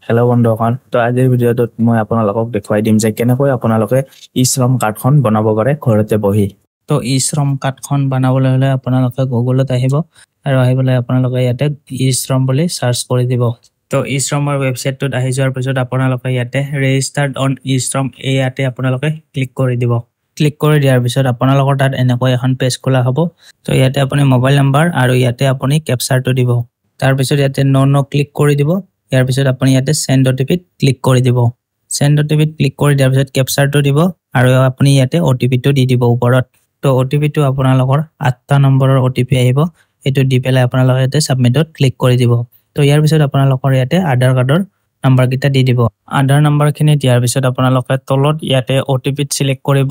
Hello' বন্ধুসকল, তো আজিৰ ভিডিঅ'টোত মই আপোনালোকক দেখুৱাই দিম যে কেনেকৈ আপোনালোকে ই-শ্ৰম কাৰ্ডখন বনাব পাৰে ঘৰতে বহি। তো ই-শ্ৰম কাৰ্ডখন বনাবলৈ হ'লে আপোনালোকে গুগলত আহিব আৰু আহি পেলাই আপোনালোকে ইয়াতে ই-শ্ৰম বুলি চাৰ্চ কৰি দিব। তো ই-শ্ৰমৰ ৱেবছাইটটোত আহি যোৱাৰ পিছত আপোনালোকে ইয়াতে ৰেজিষ্টাৰ্ড অন ই-শ্ৰম ইয়াতে আপোনালোকে ক্লিক কৰি দিব। ক্লিক কৰি দিয়াৰ পিছত আপোনালোকৰ তাত এনেকৈ এখন পেজ খোলা হ'ব। তো ইয়াতে আপুনি মোবাইল নাম্বাৰ আৰু ইয়াতে আপুনি কেপচাৰটো দিব। তাৰপিছত ইয়াতে ন ক্লিক কৰি দিব। ইয়াৰ পিছত আপুনি ইয়াতে সেন্ড ওটিপিত ক্লিক কৰি দিব। সেন্ড ওটিপিত ক্লিক কৰি দিয়াৰ পিছত কেপচাৰটো দিব আৰু আপুনি ইয়াতে ওটিপিটো দি দিব ওপৰত। তো ওটিপিটো আপোনালোকৰ 8টা নম্বৰৰ ওটিপি আহিব। এইটো দি পেলাই আপোনালোকে ইয়াতে সাবমিটত ক্লিক কৰি দিব। তো ইয়াৰ পিছত আপোনালোকৰ ইয়াতে আধাৰ কাৰ্ডৰ নাম্বাৰকেইটা দি দিব। আধাৰ নাম্বাৰখিনি দিয়াৰ পিছত আপোনালোকে তলত ইয়াতে ওটিপিত সিলেক্ট কৰিব।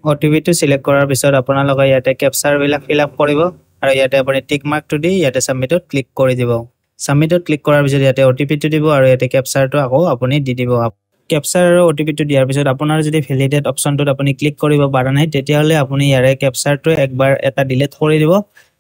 ওটিপিটো সিলেক্ট কৰাৰ পিছত আপোনালোকে ইয়াতে কেপচাৰবিলাক ফিল আপ কৰিব আৰু ইয়াতে আপুনি টিক মাৰ্কটো দি ইয়াতে সাবমিটত ক্লিক কৰি দিব। সাবমিটত ক্লিক কৰাৰ পিছত ইয়াতে ওটিপিটো দিব আৰু ইয়াতে কেপচাৰটো আকৌ আপুনি দি দিব। কেপচাৰ আৰু ওটিপিটো দিয়াৰ পিছত আপোনাৰ যদি ভেলিডেট অপচনটোত আপুনি ক্লিক কৰিব পৰা নাই তেতিয়াহ'লে আপুনি ইয়াৰে কেপচাৰটো একবাৰ এটা ডিলিট কৰি দিব,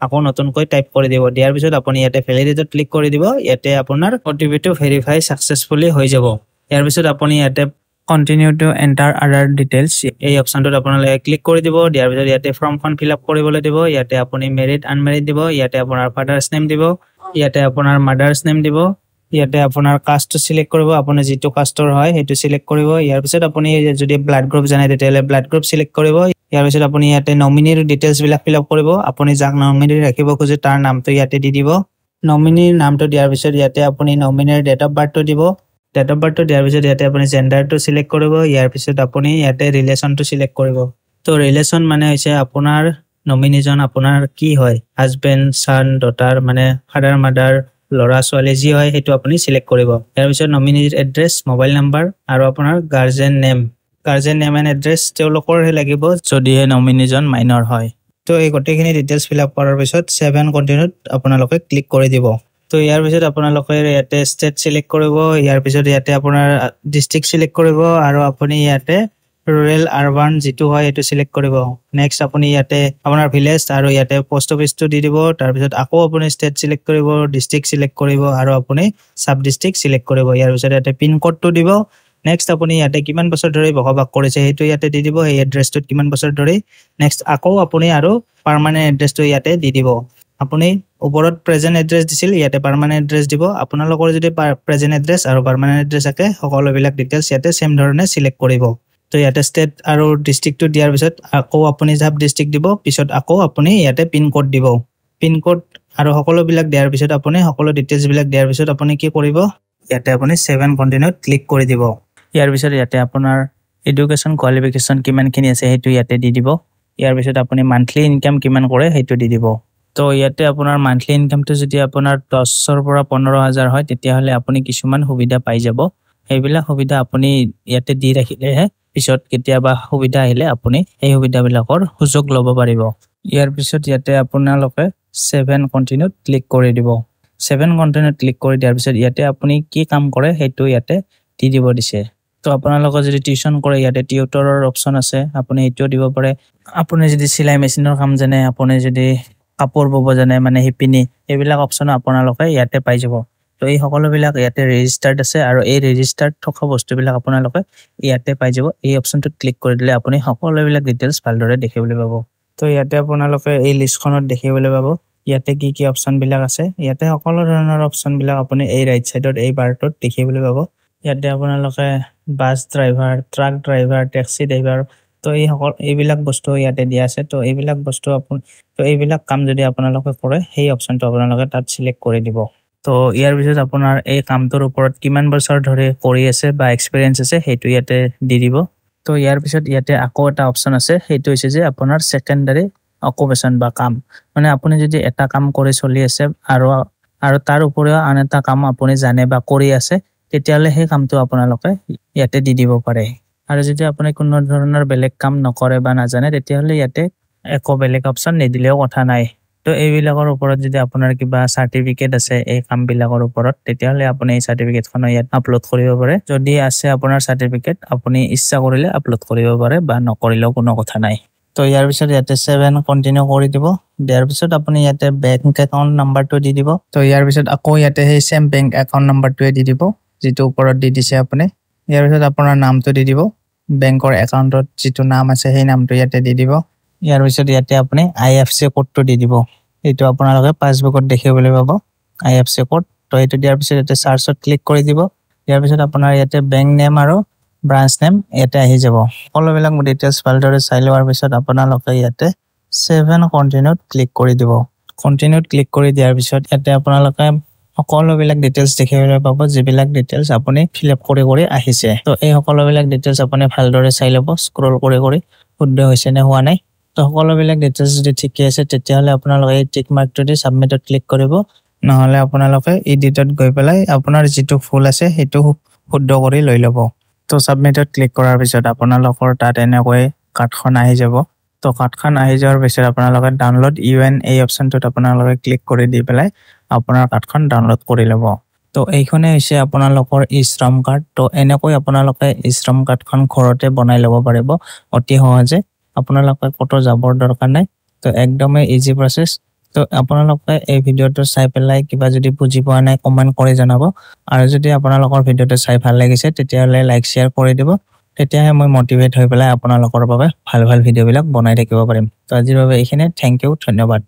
আকৌ নতুনকৈ টাইপ কৰি দিব। দিয়াৰ পিছত আপুনি ইয়াতে ভেলিডেটত ক্লিক কৰি দিব। ইয়াতে আপোনাৰ ওটিপিটো ভেৰিফাই সাকসেসফুলি হৈ যাব। ইয়াৰ পিছত আপুনি ইয়াতে কন্টিনিউ টু এন্টাৰ আদাৰ ডিটেইলছ এই অপচনটোত আপোনালোকে ক্লিক কৰি দিব। দিয়াৰ পিছত ইয়াতে ফৰ্মখন ফিল আপ কৰিবলৈ দিব। ইয়াতে আপুনি মেৰিড আনমেৰিড দিব। ইয়াতে আপোনাৰ ফাদাৰ্ছ নেম দিব। ইয়াতে আপোনাৰ মাদাৰ্ছ নেম দিব। ইয়াতে আপোনাৰ কাষ্টটো সিলেক্ট কৰিব, আপুনি যিটো কাষ্টৰ হয় সেইটো সিলেক্ট কৰিব। ইয়াৰ পিছত আপুনি যদি ব্লাড গ্ৰুপ জানে তেতিয়াহ'লে ব্লাড গ্ৰুপ সিলেক্ট কৰিব। ইয়াৰ পিছত আপুনি ইয়াতে নমিনিৰ ডিটেইলছ বিলাক ফিল আপ কৰিব। আপুনি যাক নমিনি ৰাখিব খোজে তাৰ নামটো ইয়াতে দি দিব। নমিনিৰ নামটো দিয়াৰ পিছত ইয়াতে আপুনি নমিনিৰ ডেট অফ বাৰ্থটো দিব। ডেট অফ বাৰ্থটো দিয়াৰ পিছত ইয়াতে আপুনি জেন্ডাৰটো সিলেক্ট কৰিব। ইয়াৰ পিছত আপুনি ইয়াতে ৰিলেশ্যনটো সিলেক্ট কৰিব। তো ৰিলেশ্যন মানে হৈছে আপোনাৰ নমিনিজন আপোনাৰ কি হয়, হাজবেণ্ড, ছান, ডটাৰ, মানে ফাদাৰ মাদাৰ, ল'ৰা ছোৱালী যি হয় সেইটো আপুনি সিলেক্ট কৰিব। ইয়াৰ পিছত নমিনিৰ এড্ৰেছ, মোবাইল নাম্বাৰ আৰু আপোনাৰ গাৰ্জেন নেম এণ্ড এড্ৰেছ তেওঁলোকৰহে লাগিব যদিহে নমিনিজন মাইনৰ হয়। তো এই গোটেইখিনি ডিটেইলছ ফিল আপ কৰাৰ পিছত সেভ এণ্ড কণ্টিনিউত আপোনালোকে ক্লিক কৰি দিব। তো ইয়াৰ পিছত আপোনালোকে ইয়াতে ষ্টেট সিলেক্ট কৰিব। ইয়াৰ পিছত ইয়াতে আপোনাৰ ডিষ্ট্ৰিক্ট সিলেক্ট কৰিব আৰু আপুনি ইয়াতে ৰুৰেল আৰবান যিটো হয় সেইটো সিলেক্ট কৰিব। নেক্সট আপুনি ইয়াতে আপোনাৰ ভিলেজ আৰু ইয়াতে পোষ্ট অফিচটো দি দিব। তাৰপিছত আকৌ আপুনি ষ্টেট সিলেক্ট কৰিব, ডিষ্ট্ৰিক্ট সিলেক্ট কৰিব আৰু আপুনি সাব ডিষ্ট্ৰিক্ট সিলেক্ট কৰিব। ইয়াৰ পিছত ইয়াতে পিন কোডটো দিব। নেক্সট আপুনি ইয়াতে কিমান বছৰ ধৰি বসবাস কৰিছে সেইটো ইয়াতে দি দিব, এই এড্ৰেছটোত কিমান বছৰ ধৰি। নেক্সট আকৌ আপুনি আৰু পাৰ্মানেণ্ট এড্ৰেছটো ইয়াতে দি দিব। আপুনি ওপৰত প্ৰেজেন্ট এড্ৰেছ দিছিল, ইয়াতে পাৰ্মানেণ্ট এড্ৰেছ দিব। আপোনালোকৰ যদি প্ৰেজেন্ট এড্ৰেছ আৰু পাৰ্মানেণ্ট এড্ৰেছ থাকে সকলোবিলাক ডিটেইলছ ইয়াতে সেম ধৰণে সিলেক্ট কৰিব। তো ইয়াতে ষ্টেট আৰু ডিষ্ট্ৰিক্টটো দিয়াৰ পিছত আকৌ আপুনি সাব ডিষ্ট্ৰিক্ট দিব। পিছত আকৌ আপুনি ইয়াতে পিন কোড দিব। পিন কোড আৰু সকলোবিলাক দিয়াৰ পিছত আপুনি সকলো ডিটেইলছবিলাক দিয়াৰ পিছত আপুনি কি কৰিব, ইয়াতে আপুনি সেভ এণ্ড কণ্টিনিউত ক্লিক কৰি দিব। ইয়াৰ পিছত ইয়াতে আপোনাৰ এডুকেশ্যন কোৱালিফিকেশ্যন কিমানখিনি আছে সেইটো ইয়াতে দি দিব। ইয়াৰ পিছত আপুনি মান্থলি ইনকাম কিমান কৰে সেইটো দি দিব। তো ইয়াতে আপোনাৰ মান্থলি ইনকামটো যদি আপোনাৰ 10,000 পৰা 15,000 হয় তেতিয়াহ'লে আপুনি কিছুমান সুবিধা পাই যাব। সেইবিলাক সুবিধা আপুনি ইয়াতে দি ৰাখিলেহে পিছত কেতিয়াবা সুবিধা আহিলে আপুনি এই সুবিধাবিলাকৰ সুযোগ ল'ব পাৰিব। ইয়াৰ পিছত ইয়াতে আপোনালোকে সেভ এণ্ড কণ্টিনিউত ক্লিক কৰি দিব। সেভ এণ্ড কণ্টিনিউত ক্লিক কৰি দিয়াৰ পিছত ইয়াতে আপুনি কি কাম কৰে সেইটো ইয়াতে দি দিব দিছে। তো আপোনালোকে যদি টিউশ্যন কৰে ইয়াতে টিউটৰৰ অপশ্যন আছে, আপুনি সেইটোও দিব পাৰে। আপুনি যদি চিলাই মেচিনৰ কাম জানে, আপুনি যদি কাপোৰ বব জানে মানে শিপিনী, এইবিলাক অপশ্যন আপোনালোকে ইয়াতে পাই যাব। তো এই সকলোবিলাক ইয়াতে ৰেজিষ্টাৰ্ড আছে আৰু এই ৰেজিষ্টাৰ্ড থকা বস্তুবিলাক আপোনালোকে ইয়াতে পাই যাব। এই অপশ্যনটোত ক্লিক কৰি দিলে আপুনি সকলোবিলাক ডিটেইলছ ভালদৰে দেখিবলৈ পাব। তো ইয়াতে আপোনালোকে এই লিষ্টখনত দেখিবলৈ পাব ইয়াতে কি কি অপশ্যনবিলাক আছে। ইয়াতে সকলো ধৰণৰ অপশ্যনবিলাক আপুনি এই ৰাইট চাইডত এই বাৰটোত দেখিবলৈ পাব। ইয়াতে আপোনালোকে bus driver, truck driver, taxi driver, তো এইবিলাক বস্তু ইয়াতে দিয়া আছে। তো এইবিলাক বস্তু এইবিলাক কাম যদি আপোনালোকে কৰে সেই অপশ্যনটো আপোনালোকে তাত সিলেক্ট কৰি দিব। তো ইয়াৰ পিছত আপোনাৰ এই কামটোৰ ওপৰত কিমান বছৰ ধৰি কৰি আছে বা এক্সপিৰিয়েঞ্চ আছে সেইটো ইয়াতে দি দিব। তো ইয়াৰ পিছত ইয়াতে আকৌ এটা অপশ্যন আছে, সেইটো হৈছে যে আপোনাৰ ছেকেণ্ডাৰী অকুপেশ্যন বা কাম, মানে আপুনি যদি এটা কাম কৰি চলি আছে আৰু তাৰ উপৰিও আন এটা কাম আপুনি জানে বা কৰি আছে তেতিয়াহ'লে সেই কামটো আপোনালোকে ইয়াতে দি দিব পাৰে। আৰু যদি আপুনি কোনো ধৰণৰ বেলেগ কাম নকৰে বা নাজানে তেতিয়াহ'লে ইয়াতে একো বেলেগ অপশ্যন নিদিলেও কথা নাই। তো এইবিলাকৰ ওপৰত যদি আপোনাৰ কিবা চাৰ্টিফিকেট আছে এই কামবিলাকৰ ওপৰত তেতিয়াহ'লে আপুনি এই চাৰ্টিফিকেটখন ইয়াত আপলোড কৰিব পাৰে। যদি আছে আপোনাৰ চাৰ্টিফিকেট আপুনি ইচ্ছা কৰিলে আপলোড কৰিব পাৰে বা নকৰিলেও কোনো কথা নাই। তো ইয়াৰ পিছত ইয়াতে সেভ এণ্ড কণ্টিনিউ কৰি দিব। দিয়াৰ পিছত আপুনি ইয়াতে বেংক একাউণ্ট নাম্বাৰটো দি দিব। তো ইয়াৰ পিছত আকৌ ইয়াতে সেই সেম বেংক একাউণ্ট নাম্বাৰটোৱে দি দিব যেটো ওপৰত দি দিছে আপুনি ইয়াৰ পিছত আপোনাৰ নামটো দি দিব বেংকৰ একাউণ্টত যেটো নাম আছে সেই নামটো ইয়াতে দি দিব ইয়াৰ পিছত ইয়াতে আপুনি IFSC কোডটো দি দিব এইটো আপোনালোকে পাছবুকত দেখিবলৈ পাব IFSC কোড তো এইটো দিয়াৰ পিছত ইয়াতে সাৰ্চত ক্লিক কৰি দিব ইয়াৰ পিছত আপোনাৰ ইয়াতে বেংক নেম আৰু ব্ৰাঞ্চ নেম ইয়াতে আহি যাব সকলোবিলাক ডিটেইলছ ভালদৰে চাই লোৱাৰ পিছত আপোনালোকে ইয়াতে 7 কন্টিনিউত ক্লিক কৰি দিব কন্টিনিউত ক্লিক কৰি দিয়াৰ পিছত ইয়াতে আপোনালোকে সকলোবিলাক ডিটেইলছ দেখিবলৈ পাব যিবিলাক ডিটেইলছ আপুনি ফিল আপ কৰি আহিছে তো এই সকলোবিলাক ডিটেইলছ আপুনি ভালদৰে চাই ল'ব স্ক্ৰল কৰি শুদ্ধ হৈছে নে হোৱা নাই তো সকলোবিলাক ডিটেইলছ যদি ঠিকে আছে তেতিয়াহলে আপোনালোকে এই টিক মাৰ্কটো দি সাবমিটত ক্লিক কৰিব নহলে আপোনালোকে এডিটত গৈ পেলাই আপোনাৰ যেটো ফুল আছে হেতু শুদ্ধ কৰি লৈ ল'ব তো সাবমিটত ক্লিক কৰাৰ পিছত আপোনালোকৰ তাত এনেকৈ কাৰ্ডখন আহি যাব তো কাৰ্ডখন আহি যোৱাৰ পিছত আপোনালোকে ডাউনলোড ইউএন এই অপচনটোত আপোনালোকে ক্লিক কৰি দি পেলাই আপোনাৰ কাৰ্ডখন ডাউনলোড কৰি ল'ব তো এইখনে হৈছে আপোনালোকৰ ই-শ্ৰম কাৰ্ড তো এনেকৈ আপোনালোকে ই-শ্ৰম কাৰ্ডখন ঘৰতে বনাই ল'ব পাৰিব অতি সহজে আপোনালোকে কতো যাবৰ দৰকাৰ নাই তো একদমই ইজি প্ৰসেস তো আপোনালোকে এই ভিডিওটো চাই পেলাই কিবা যদি বুজি পোৱা নাই কমেন্ট কৰি জনাব আৰু যদি আপোনালোকৰ ভিডিওটো চাই ভাল লাগিছে তেতিয়াহলে লাইক শেয়াৰ কৰি দিব তেতিয়াহে মই মোটিভেট হৈ পেলাই আপোনালোকৰ বাবে ভাল ভিডিওবিলাক বনাই থাকিব পাৰিম তো আজিৰ বাবে এইখিনি থ্যাংক ইউ ধন্যবাদ